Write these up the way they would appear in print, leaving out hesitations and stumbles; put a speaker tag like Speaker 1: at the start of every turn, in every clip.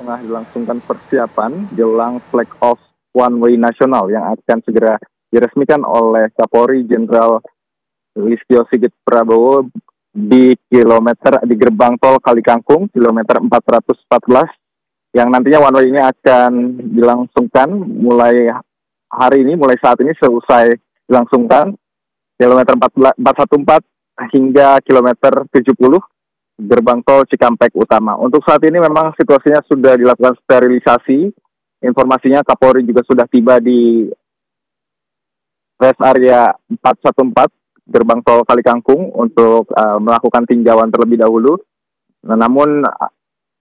Speaker 1: tengah dilangsungkan persiapan jelang flag off one way nasional yang akan segera diresmikan oleh Kapolri Jenderal Listio Sigit Prabowo di gerbang tol Kalikangkung kilometer 414 yang nantinya one way ini akan dilangsungkan mulai hari ini, mulai saat ini selesai dilangsungkan kilometer 414 hingga kilometer 70 gerbang tol Cikampek Utama. Untuk saat ini memang situasinya sudah dilakukan sterilisasi. Informasinya Kapolri juga sudah tiba di rest area 414 gerbang tol Kalikangkung untuk melakukan tinjauan terlebih dahulu. Namun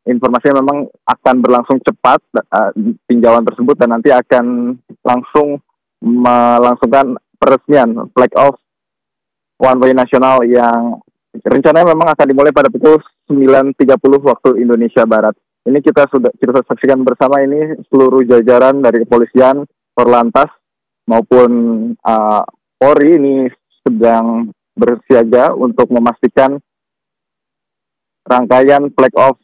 Speaker 1: informasinya memang akan berlangsung cepat tinjauan tersebut dan nanti akan langsung melangsungkan peresmian flag off one way nasional yang rencananya memang akan dimulai pada pukul 9.30 waktu Indonesia Barat. Ini kita saksikan bersama ini seluruh jajaran dari kepolisian, Korlantas maupun Polri ini sedang bersiaga untuk memastikan rangkaian flag off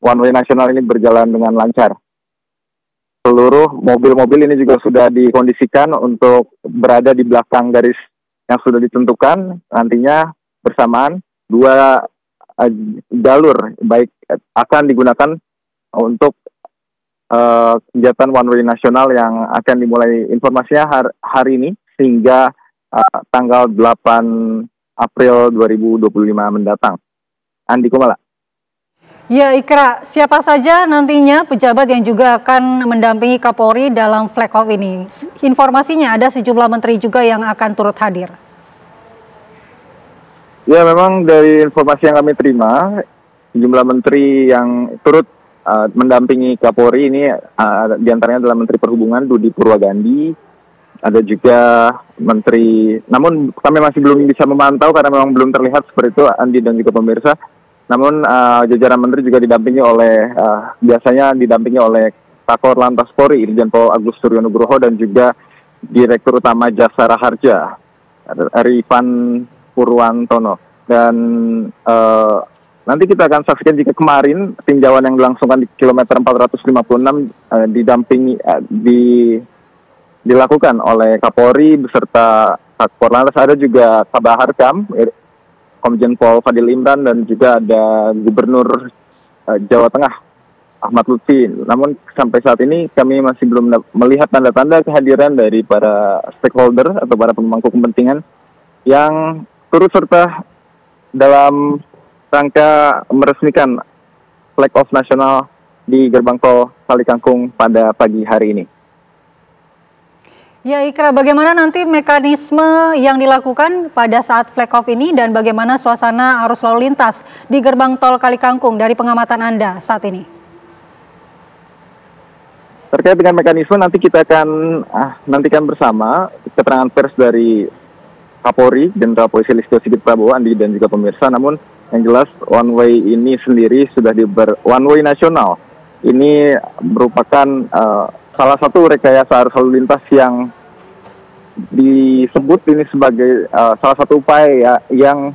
Speaker 1: one way nasional ini berjalan dengan lancar. Seluruh mobil-mobil ini juga sudah dikondisikan untuk berada di belakang garis yang sudah ditentukan. Nantinya bersamaan dua jalur baik akan digunakan untuk kegiatan one way nasional yang akan dimulai informasinya hari ini hingga tanggal 8 April 2025 mendatang. Andi Kumala.
Speaker 2: Ya, Ikra, siapa saja nantinya pejabat yang juga akan mendampingi Kapolri dalam flag off ini? Informasinya ada sejumlah menteri juga yang akan turut hadir.
Speaker 1: Ya, memang dari informasi yang kami terima, jumlah menteri yang turut mendampingi Kapolri ini diantaranya adalah Menteri Perhubungan Budi Purwagandi, ada juga Menteri, namun kami masih belum bisa memantau karena memang belum terlihat seperti itu Andi dan juga pemirsa. Namun jajaran menteri juga didampingi oleh, biasanya didampingi oleh Kakor Lantas Polri, Irjen Pol Agus Suryonugroho dan juga Direktur Utama Jasara Harja, Rifan Purwantono. Dan nanti kita akan saksikan jika kemarin tinjauan yang dilangsungkan di kilometer 456 dilakukan oleh Kapolri beserta Kakor Lantas, ada juga Kabahar Kam, Komjen Pol Fadil Imran, dan juga ada Gubernur Jawa Tengah Ahmad Lutfi. Namun sampai saat ini kami masih belum melihat tanda-tanda kehadiran dari para stakeholder atau para pemangku kepentingan yang turut serta dalam rangka meresmikan flag off nasional di gerbang tol Kalikangkung pada pagi hari ini.
Speaker 2: Ya, Ikra, bagaimana nanti mekanisme yang dilakukan pada saat flag off ini dan bagaimana suasana arus lalu lintas di gerbang tol Kalikangkung dari pengamatan Anda saat ini?
Speaker 1: Terkait dengan mekanisme nanti kita akan nantikan bersama keterangan pers dari Kapolri Jenderal Polisi Listio Sigit Prabowo, Andi dan juga pemirsa. Namun yang jelas one way ini sendiri sudah one way nasional. Ini merupakan salah satu rekayasa arus lalu lintas yang disebut ini sebagai salah satu upaya yang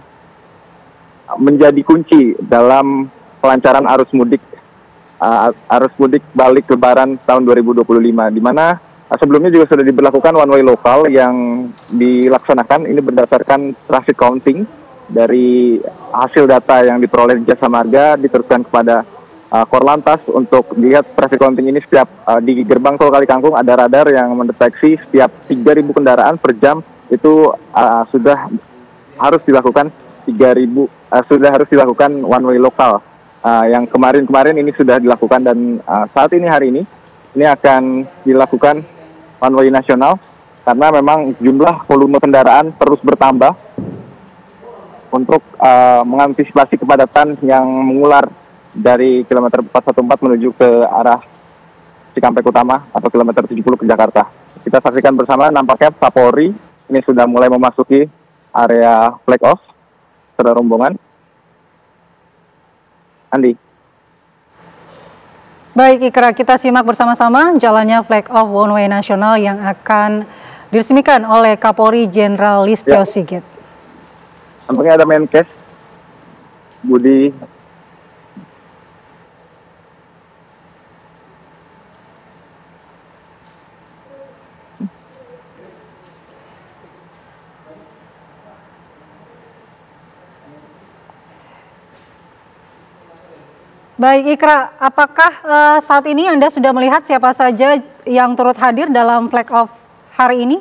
Speaker 1: menjadi kunci dalam pelancaran arus mudik balik Lebaran tahun 2025, di mana sebelumnya juga sudah diberlakukan one way lokal yang dilaksanakan ini berdasarkan traffic counting dari hasil data yang diperoleh Jasa Marga diteruskan kepada Korlantas untuk lihat traffic counting ini setiap di gerbang tol Kalikangkung ada radar yang mendeteksi setiap 3.000 kendaraan per jam itu sudah harus dilakukan one way lokal. Yang kemarin ini sudah dilakukan dan saat ini hari ini akan dilakukan one way nasional karena memang jumlah volume kendaraan terus bertambah untuk mengantisipasi kepadatan yang mengular dari kilometer 414 menuju ke arah Cikampek Utama atau kilometer 70 ke Jakarta. Kita saksikan bersama nampaknya Kapolri ini sudah mulai memasuki area flag off secara rombongan. Andi.
Speaker 2: Baik, Ikra, kita simak bersama-sama jalannya flag off one way nasional yang akan diresmikan oleh Kapolri Jenderal Listio Sigit.
Speaker 1: Nampaknya ada Menkes Budi
Speaker 2: Baik Ikra, apakah saat ini Anda sudah melihat siapa saja yang turut hadir dalam flag off hari ini?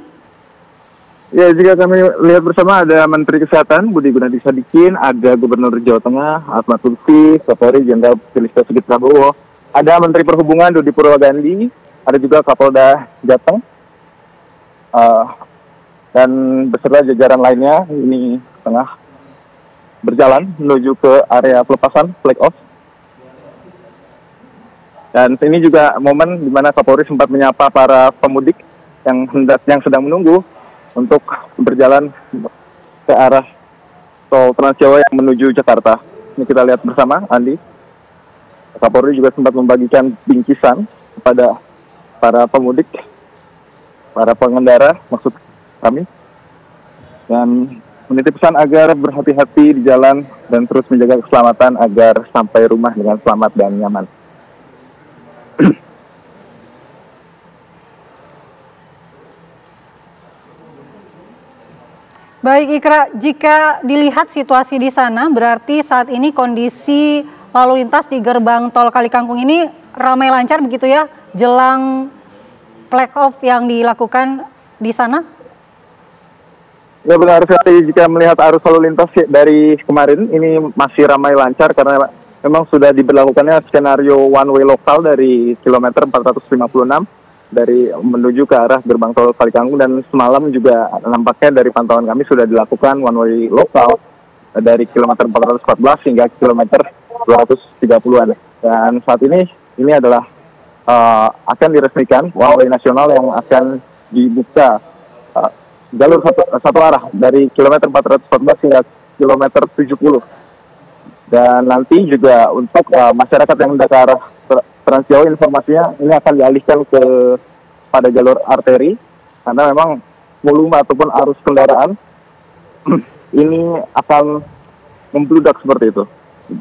Speaker 1: Ya, jika kami lihat bersama ada Menteri Kesehatan Budi Gunadi Sadikin, ada Gubernur Jawa Tengah Ahmad Lutfi, Kapolri Jenderal Listio Sigit Prabowo, ada Menteri Perhubungan Dudi Purwagandi, ada juga Kapolda Jateng, dan beserta jajaran lainnya ini tengah berjalan menuju ke area pelepasan flag off. Dan ini juga momen di mana Kapolri sempat menyapa para pemudik yang sedang menunggu untuk berjalan ke arah tol Trans Jawa yang menuju Jakarta. Ini kita lihat bersama, Andi. Kapolri juga sempat membagikan bingkisan kepada para pemudik, para pengendara, maksud kami, dan menitip pesan agar berhati-hati di jalan dan terus menjaga keselamatan agar sampai rumah dengan selamat dan nyaman.
Speaker 2: Baik Ikra, jika dilihat situasi di sana, berarti saat ini kondisi lalu lintas di gerbang tol Kalikangkung ini ramai lancar begitu ya, jelang flag off yang dilakukan di sana?
Speaker 1: Ya benar sekali, jika melihat arus lalu lintas dari kemarin ini masih ramai lancar karena memang sudah diberlakukannya skenario one way lokal dari kilometer 456 dari menuju ke arah gerbang tol Kalikangkung, dan semalam juga nampaknya dari pantauan kami sudah dilakukan one way lokal dari kilometer 414 hingga kilometer 230-an. Dan saat ini adalah akan diresmikan one way nasional yang akan dibuka jalur satu arah dari kilometer 414 hingga kilometer 70. Dan nanti juga untuk masyarakat yang hendak ke arah Trans Jawa, informasinya ini akan dialihkan pada jalur arteri karena memang volume ataupun arus kendaraan ini akan membludak seperti itu.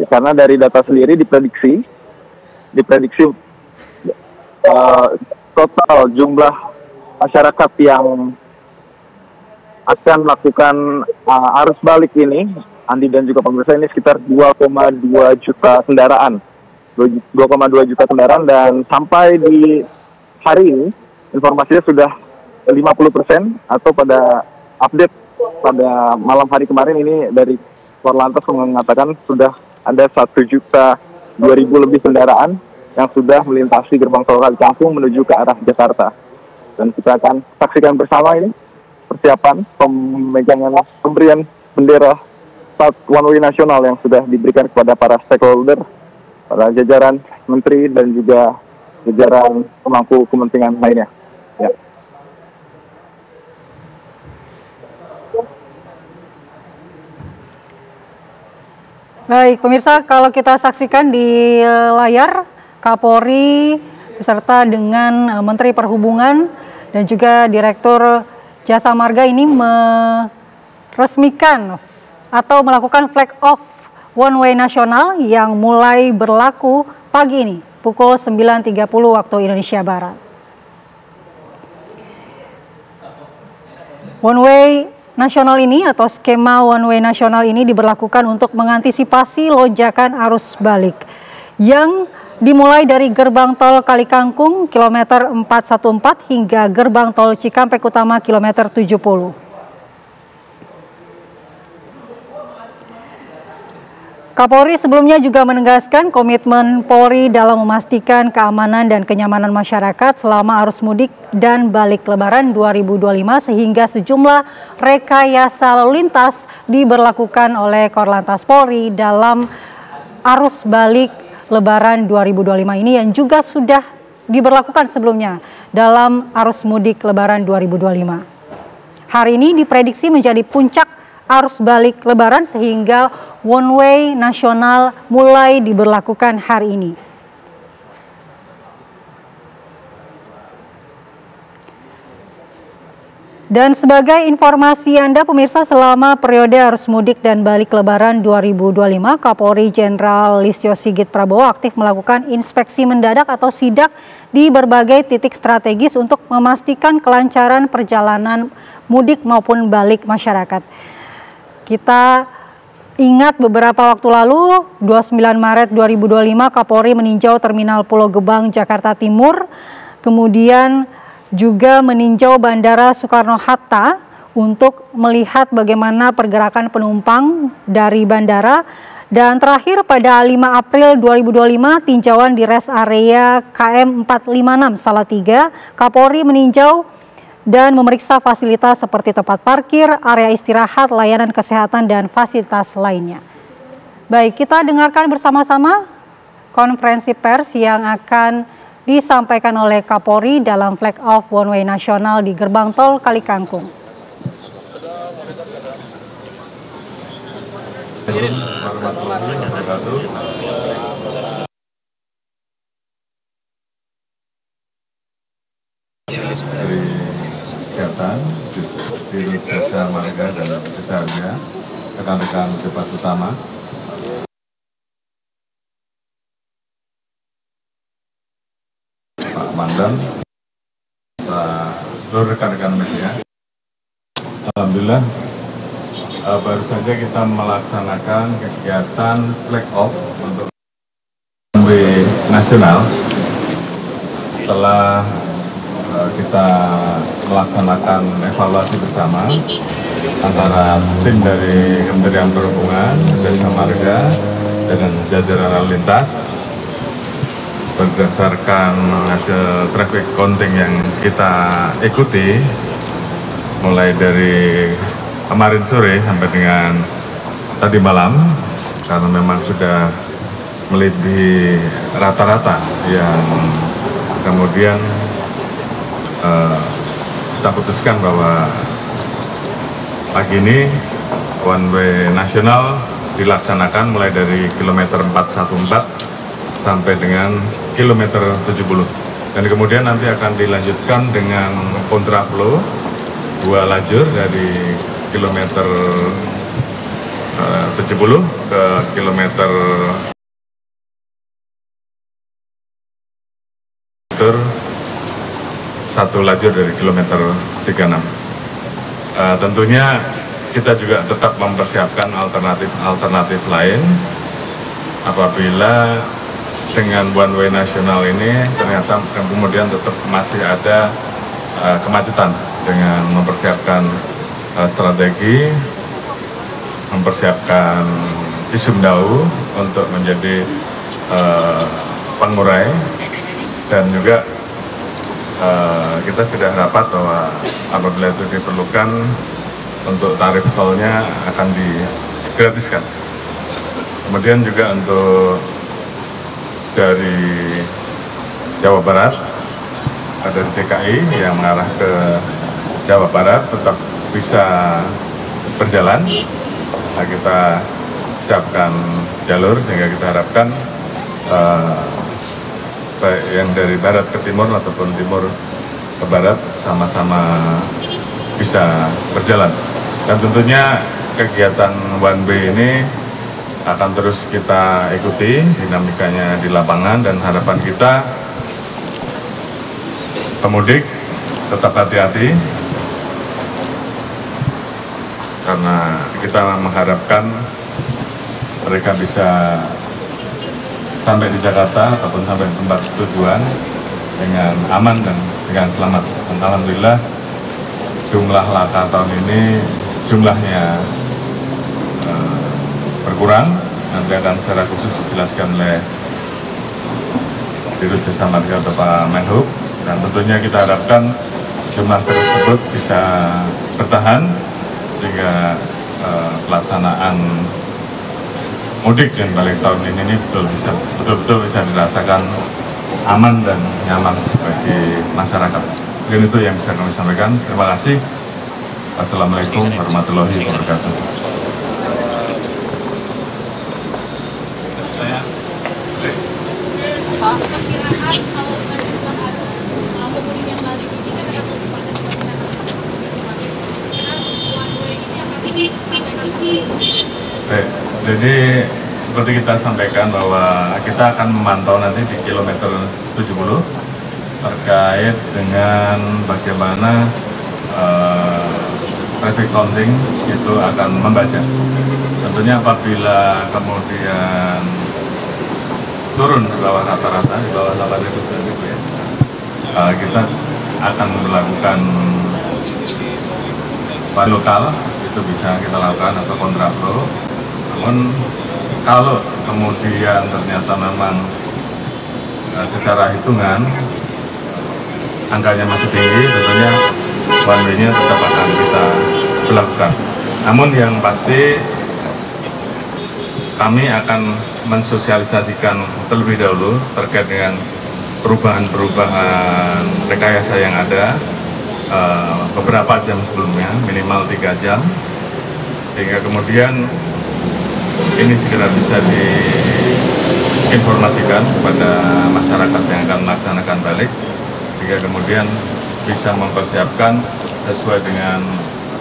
Speaker 1: Karena dari data sendiri diprediksi total jumlah masyarakat yang akan melakukan arus balik ini, Andi dan juga pemirsa, ini sekitar 2,2 juta kendaraan. 2,2 juta kendaraan, dan sampai di hari ini informasinya sudah 50%, atau pada update pada malam hari kemarin ini dari Korlantas mengatakan sudah ada 1.002.000 lebih kendaraan yang sudah melintasi gerbang tol Kalikangkung menuju ke arah Jakarta. Dan kita akan saksikan bersama ini persiapan pemberian bendera one way nasional yang sudah diberikan kepada para stakeholder, para jajaran menteri dan juga jajaran pemangku kepentingan lainnya. Ya.
Speaker 2: Baik, pemirsa, kalau kita saksikan di layar, Kapolri beserta dengan Menteri Perhubungan dan juga Direktur Jasa Marga ini meresmikan atau melakukan flag off one way nasional yang mulai berlaku pagi ini pukul 9.30 waktu Indonesia Barat. One way nasional ini atau skema one way nasional ini diberlakukan untuk mengantisipasi lonjakan arus balik yang dimulai dari gerbang tol Kalikangkung kilometer 414 hingga gerbang tol Cikampek Utama kilometer 70. Kapolri sebelumnya juga menegaskan komitmen Polri dalam memastikan keamanan dan kenyamanan masyarakat selama arus mudik dan balik Lebaran 2025, sehingga sejumlah rekayasa lalu lintas diberlakukan oleh Korlantas Polri dalam arus balik Lebaran 2025 ini yang juga sudah diberlakukan sebelumnya dalam arus mudik Lebaran 2025. Hari ini diprediksi menjadi puncak arus balik Lebaran sehingga one way nasional mulai diberlakukan hari ini. Dan sebagai informasi Anda pemirsa, selama periode arus mudik dan balik Lebaran 2025, Kapolri Jenderal Listio Sigit Prabowo aktif melakukan inspeksi mendadak atau sidak di berbagai titik strategis untuk memastikan kelancaran perjalanan mudik maupun balik masyarakat. Kita ingat beberapa waktu lalu, 29 Maret 2025, Kapolri meninjau Terminal Pulau Gebang, Jakarta Timur, kemudian juga meninjau Bandara Soekarno-Hatta untuk melihat bagaimana pergerakan penumpang dari bandara. Dan terakhir pada 5 April 2025, tinjauan di rest area KM 456 Salatiga, Kapolri meninjau dan memeriksa fasilitas seperti tempat parkir, area istirahat, layanan kesehatan, dan fasilitas lainnya. Baik, kita dengarkan bersama-sama konferensi pers yang akan disampaikan oleh Kapolri dalam flag off one way nasional di gerbang tol Kalikangkung.
Speaker 3: Kesehatan, Dirut Jasa Marga dan Jasa Harga, rekan-rekan debat utama, Pak Mandan, seluruh rekan-rekan media. Alhamdulillah, baru saja kita melaksanakan kegiatan flag off untuk one way nasional setelah kita melaksanakan evaluasi bersama antara tim dari Kementerian Perhubungan, Jasa Marga, dengan jajaran lalu lintas berdasarkan hasil traffic counting yang kita ikuti mulai dari kemarin sore sampai dengan tadi malam, karena memang sudah melebihi rata-rata yang kemudian kita putuskan bahwa pagi ini one way nasional dilaksanakan mulai dari kilometer 414 sampai dengan kilometer 70, dan kemudian nanti akan dilanjutkan dengan kontraflow 2 lajur dari kilometer 70 ke kilometer 1 lajur dari kilometer 36. Tentunya kita juga tetap mempersiapkan alternatif lain apabila dengan one way nasional ini ternyata kemudian tetap masih ada kemacetan, dengan mempersiapkan strategi, mempersiapkan Cisumdawu untuk menjadi pengurai, dan juga kita sudah rapat bahwa apabila itu diperlukan untuk tarif tolnya akan digratiskan. Kemudian juga untuk dari Jawa Barat, ada DKI yang mengarah ke Jawa Barat tetap bisa berjalan. Nah, kita siapkan jalur sehingga kita harapkan baik yang dari barat ke timur ataupun timur ke barat sama-sama bisa berjalan. Dan tentunya kegiatan one way ini akan terus kita ikuti dinamikanya di lapangan, dan harapan kita pemudik tetap hati-hati karena kita mengharapkan mereka bisa sampai di Jakarta ataupun sampai di tempat tujuan dengan aman dan dengan selamat. Dan alhamdulillah jumlah laka tahun ini jumlahnya berkurang. Nanti akan secara khusus dijelaskan oleh Dirut Jasa Marga atau Pak Menhub, dan tentunya kita harapkan jumlah tersebut bisa bertahan sehingga pelaksanaan mudik dan balik tahun ini betul-betul bisa dirasakan aman dan nyaman bagi masyarakat. Mungkin itu yang bisa kami sampaikan. Terima kasih. Wassalamualaikum warahmatullahi wabarakatuh. Baik, jadi seperti kita sampaikan bahwa kita akan memantau nanti di kilometer 70 terkait dengan bagaimana traffic counting itu akan membaca. tentunya apabila kemudian turun di bawah rata-rata, di bawah 8.000 ya, kita akan melakukan one lokal, itu bisa kita lakukan atau kontraflow. Namun kalau kemudian ternyata memang secara hitungan angkanya masih tinggi, tentunya one way-nya tetap akan kita lakukan. Namun yang pasti kami akan mensosialisasikan terlebih dahulu terkait dengan perubahan-perubahan rekayasa yang ada beberapa jam sebelumnya, minimal 3 jam, sehingga kemudian ini segera bisa diinformasikan kepada masyarakat yang akan melaksanakan balik, sehingga kemudian bisa mempersiapkan sesuai dengan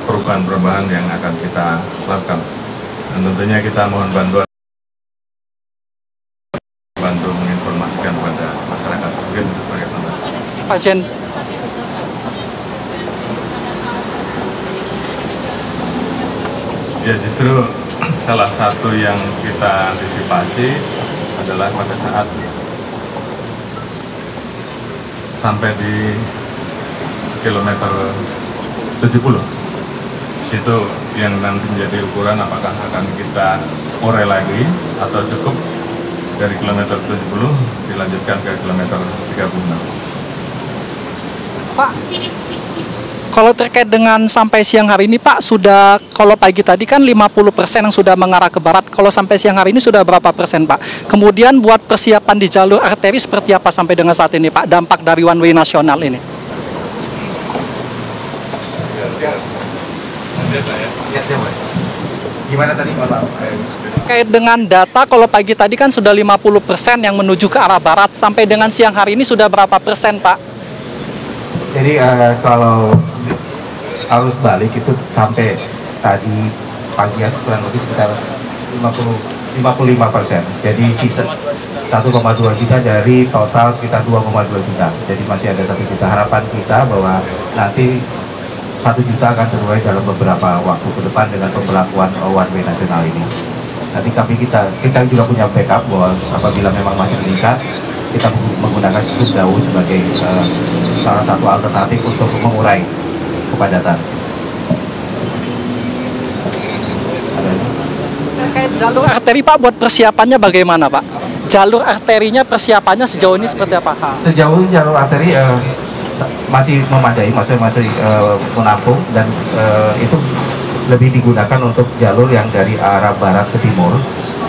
Speaker 3: perubahan-perubahan yang akan kita lakukan. Dan tentunya kita mohon bantu menginformasikan kepada masyarakat. Mungkin itu sebagai tambahan.
Speaker 4: Pak Jen.
Speaker 3: Ya, justru salah satu yang kita antisipasi adalah pada saat sampai di kilometer 70. Situ yang nanti menjadi ukuran apakah akan kita urai lagi atau cukup dari kilometer 70 dilanjutkan ke kilometer 36.
Speaker 4: Pak, kalau terkait dengan sampai siang hari ini Pak, sudah, kalau pagi tadi kan 50% yang sudah mengarah ke barat, kalau sampai siang hari ini sudah berapa persen Pak? Kemudian buat persiapan di jalur arteri seperti apa sampai dengan saat ini Pak, dampak dari one way nasional ini?
Speaker 5: Gimana tadi Pak?
Speaker 4: Terkait dengan data, kalau pagi tadi kan sudah 50% yang menuju ke arah barat, sampai dengan siang hari ini sudah berapa persen Pak?
Speaker 5: Jadi kalau arus balik itu sampai tadi pagi kurang lebih sekitar 55%. Jadi sisa 1,2 juta dari total sekitar 2,2 juta. Jadi masih ada 1 juta. Harapan kita bahwa nanti 1 juta akan terurai dalam beberapa waktu ke depan dengan pemberlakuan one way nasional ini. Nanti kita juga punya backup bahwa apabila memang masih meningkat, kita menggunakan sistem jauh sebagai salah satu alternatif untuk mengurai kepadatan.
Speaker 4: Terkait jalur arteri Pak, buat persiapannya bagaimana Pak? Jalur arterinya persiapannya sejauh ini seperti apa?
Speaker 5: Sejauh ini jalur arteri masih memadai, masih menampung, dan itu lebih digunakan untuk jalur yang dari arah barat ke timur.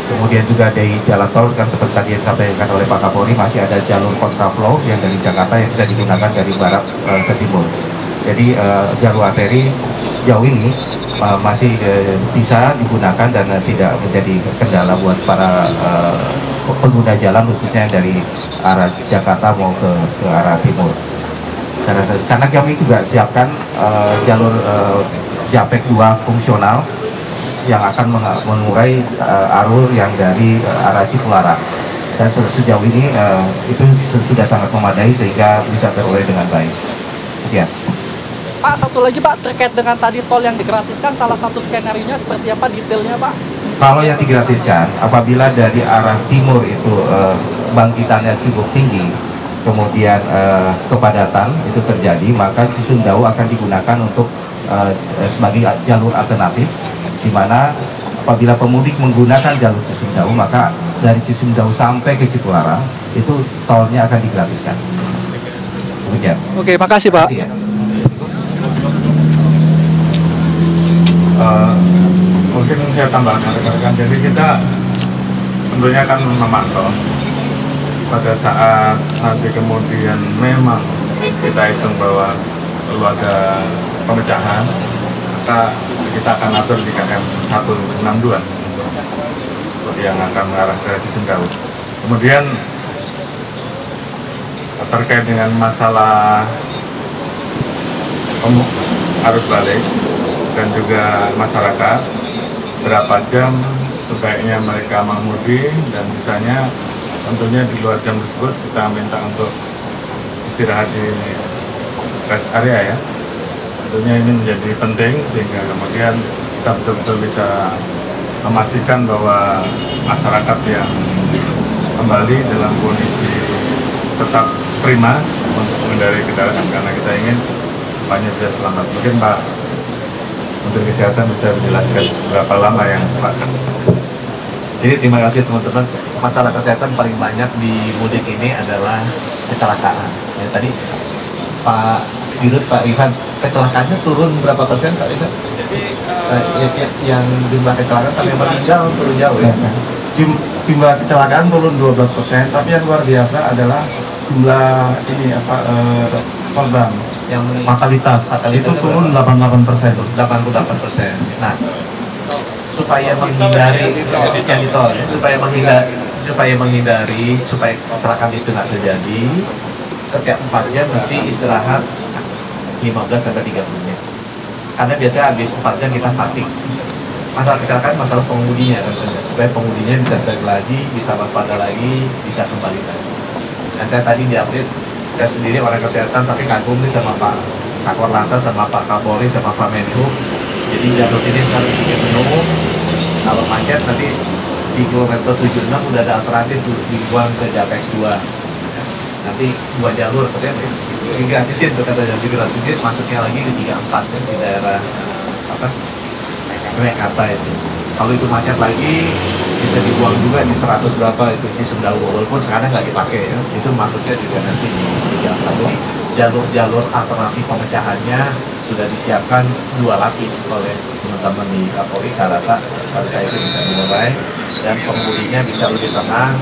Speaker 5: Kemudian juga dari jalan tol kan seperti tadi yang disampaikan oleh Pak Kapolri, masih ada jalur kontraflow yang dari Jakarta yang bisa digunakan dari barat ke timur. Jadi jalur arteri sejauh ini masih bisa digunakan dan tidak menjadi kendala buat para pengguna jalan, khususnya dari arah Jakarta mau ke arah timur. Karena kami juga siapkan jalur Japek 2 fungsional yang akan mengurai arus yang dari arah Cipularang, dan sejauh ini itu sudah sangat memadai sehingga bisa terurai dengan baik. Ya.
Speaker 4: Pak, satu lagi Pak, terkait dengan tadi tol yang digratiskan, salah satu skenario-nya seperti apa detailnya Pak?
Speaker 5: Kalau yang digratiskan, apabila dari arah timur itu bangkitannya cukup tinggi, kemudian kepadatan itu terjadi, maka Cisumdawu akan digunakan untuk sebagai jalur alternatif, di mana apabila pemudik menggunakan jalur Cisumdawu, maka dari Cisumdawu sampai ke Cipularang itu tolnya akan digratiskan. Demikian.
Speaker 4: Oke, makasih Pak.
Speaker 5: Makasih, ya.
Speaker 3: Mungkin saya tambahkan rekan-rekan, jadi kita tentunya akan memantau pada saat nanti kemudian memang kita hitung bahwa perlu ada pemecahan, maka kita akan atur di KM 162 yang akan mengarah ke Cisumdawu. Kemudian terkait dengan masalah arus balik dan juga masyarakat, berapa jam sebaiknya mereka mengemudi, dan misalnya tentunya di luar jam tersebut kita minta untuk istirahat di rest area ya. Tentunya ini menjadi penting sehingga kemudian kita betul-betul bisa memastikan bahwa masyarakat yang kembali dalam kondisi tetap prima untuk mengendarai kendaraan, karena kita ingin semuanya bisa selamat. Mungkin Pak Menteri Kesehatan bisa menjelaskan berapa lama yang pas.
Speaker 5: Jadi terima kasih teman-teman. Masalah kesehatan paling banyak di mudik ini adalah kecelakaan. Ya, tadi Pak Dirut, Pak Ivan, kecelakaannya turun berapa persen Pak Ivan? Yang jumlah kecelakaan tapi yang meninggal turun jauh ya. Jumlah kecelakaan turun 12%, tapi yang luar biasa adalah jumlah ini korban yang fatalitas itu turun 88%. 88%. Nah, supaya menghindari yang ditol, supaya kecelakaan itu nggak terjadi, setiap 4 jam mesti istirahat 15-30 menit. Karena biasanya habis 4 jam kita fatigue. Masalah kecelakaan masalah pengemudinya tentunya, supaya pengemudinya bisa start lagi, bisa waspada lagi, bisa kembali lagi. Dan saya tadi diupdate, saya sendiri orang kesehatan tapi kagum nih sama Pak Kakor Lantas, sama Pak Kapolri, sama Pak Menhub. Jadi jalur ini sekarang penuh. Kalau macet nanti di kilometer 76 udah ada alternatif tuh, dibuang ke Japex 2. Nanti 2 jalur katanya gratisin tuh, kata jadi gratisin, masuknya lagi ke 34 ya, di daerah Mekarta itu. Kalau itu macet lagi bisa dibuang juga di 100 berapa itu di Semdawo, walaupun sekarang nggak dipakai ya, itu masuknya juga nanti di Jakarta. Jadi jalur-jalur alternatif pemecahannya sudah disiapkan 2 lapis oleh teman-teman di Kapolri. Saya rasa harusnya itu bisa dimulai dan pengemudinya bisa lebih tenang.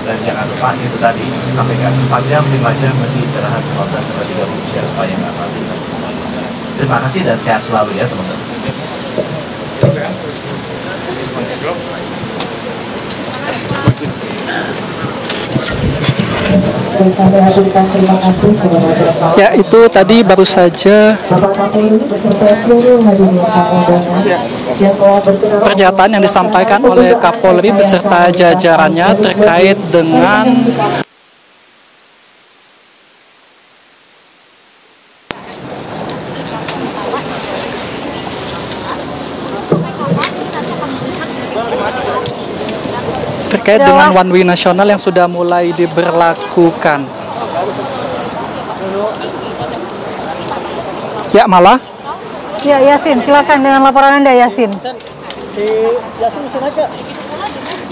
Speaker 5: Dan jangan lupa itu tadi sampaikan 4 jam, 5 jam masih istirahat 15-30 jam supaya nggak mati. Terima kasih dan sehat selalu ya teman-teman.
Speaker 4: Ya, itu tadi baru saja pernyataan yang disampaikan oleh Kapolri beserta jajarannya terkait dengan dengan one way nasional yang sudah mulai diberlakukan. Ya, malah.
Speaker 2: Ya, Yasin, silakan dengan laporan Anda, Yasin.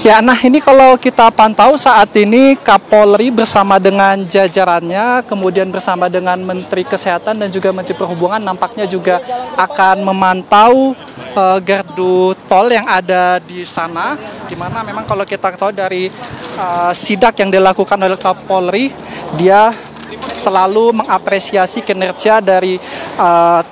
Speaker 4: Ya, nah ini kalau kita pantau saat ini Kapolri bersama dengan jajarannya, kemudian bersama dengan Menteri Kesehatan dan juga Menteri Perhubungan nampaknya juga akan memantau gardu tol yang ada di sana, di mana memang kalau kita tahu dari sidak yang dilakukan oleh Kapolri, dia selalu mengapresiasi kinerja dari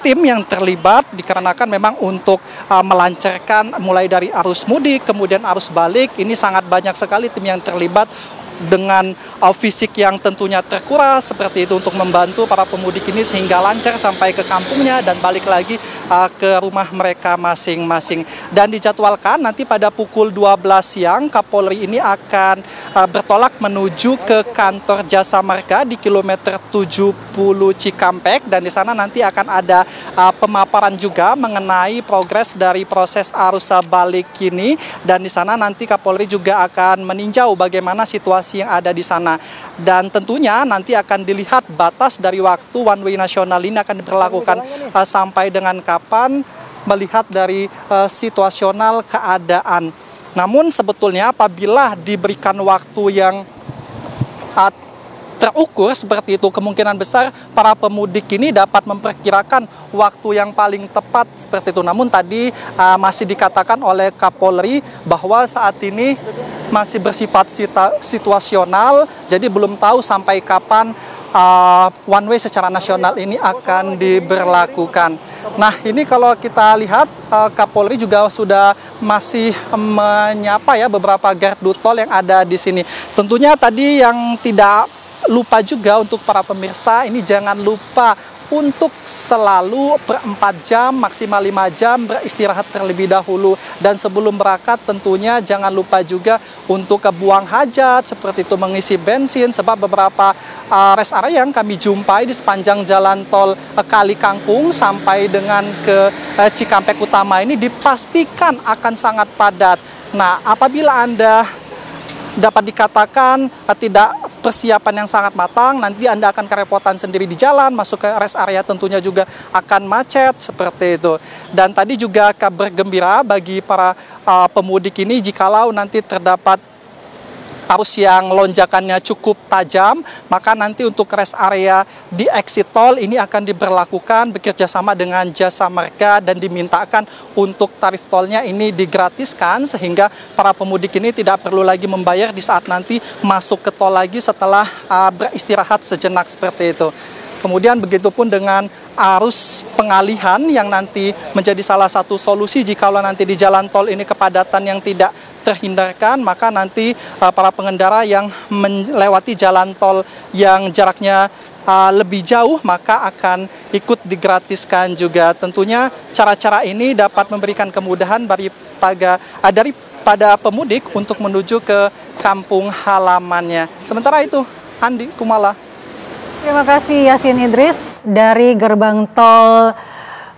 Speaker 4: tim yang terlibat, dikarenakan memang untuk melancarkan mulai dari arus mudik, kemudian arus balik, ini sangat banyak sekali tim yang terlibat dengan fisik yang tentunya terkuras seperti itu untuk membantu para pemudik ini sehingga lancar sampai ke kampungnya dan balik lagi ke rumah mereka masing-masing. Dan dijadwalkan nanti pada pukul 12 siang Kapolri ini akan bertolak menuju ke kantor Jasa Marga di kilometer 70 Cikampek, dan di sana nanti akan ada pemaparan juga mengenai progres dari proses arus balik ini, dan di sana nanti Kapolri juga akan meninjau bagaimana situasi yang ada di sana. Dan tentunya nanti akan dilihat batas dari waktu one way nasional ini akan diberlakukan sampai dengan kapan, melihat dari situasional keadaan. Namun sebetulnya apabila diberikan waktu yang terukur seperti itu, kemungkinan besar para pemudik ini dapat memperkirakan waktu yang paling tepat seperti itu. Namun tadi masih dikatakan oleh Kapolri bahwa saat ini masih bersifat situasional, jadi belum tahu sampai kapan one way secara nasional ini akan diberlakukan. Nah, ini kalau kita lihat Kapolri juga sudah masih menyapa ya beberapa gardu tol yang ada di sini. Tentunya tadi yang tidak lupa juga untuk para pemirsa, ini jangan lupa untuk selalu per 4 jam, maksimal 5 jam beristirahat terlebih dahulu. Dan sebelum berangkat tentunya jangan lupa juga untuk buang hajat, seperti itu mengisi bensin, sebab beberapa rest area yang kami jumpai di sepanjang jalan tol Kali Kangkung sampai dengan ke Cikampek Utama ini dipastikan akan sangat padat. Nah, apabila Anda dapat dikatakan tidak persiapan yang sangat matang, nanti Anda akan kerepotan sendiri di jalan, masuk ke rest area tentunya juga akan macet seperti itu. Dan tadi juga kabar gembira bagi para pemudik ini, jikalau nanti terdapat arus yang lonjakannya cukup tajam, maka nanti untuk rest area di exit tol ini akan diberlakukan bekerjasama dengan Jasa Marga dan dimintakan untuk tarif tolnya ini digratiskan sehingga para pemudik ini tidak perlu lagi membayar di saat nanti masuk ke tol lagi setelah beristirahat sejenak seperti itu. Kemudian begitupun dengan arus pengalihan yang nanti menjadi salah satu solusi jikalau nanti di jalan tol ini kepadatan yang tidak terhindarkan, maka nanti para pengendara yang melewati jalan tol yang jaraknya lebih jauh maka akan ikut digratiskan juga. Tentunya cara-cara ini dapat memberikan kemudahan daripada pemudik untuk menuju ke kampung halamannya. Sementara itu, Andi Kumala.
Speaker 2: Terima kasih Yasin Idris dari gerbang tol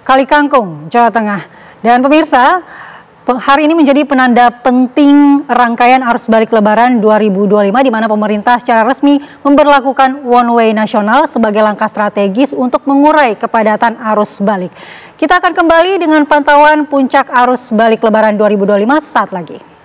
Speaker 2: Kali Kangkung, Jawa Tengah. Dan pemirsa, hari ini menjadi penanda penting rangkaian arus balik Lebaran 2025 di mana pemerintah secara resmi memberlakukan one way nasional sebagai langkah strategis untuk mengurai kepadatan arus balik. Kita akan kembali dengan pantauan puncak arus balik Lebaran 2025 saat lagi.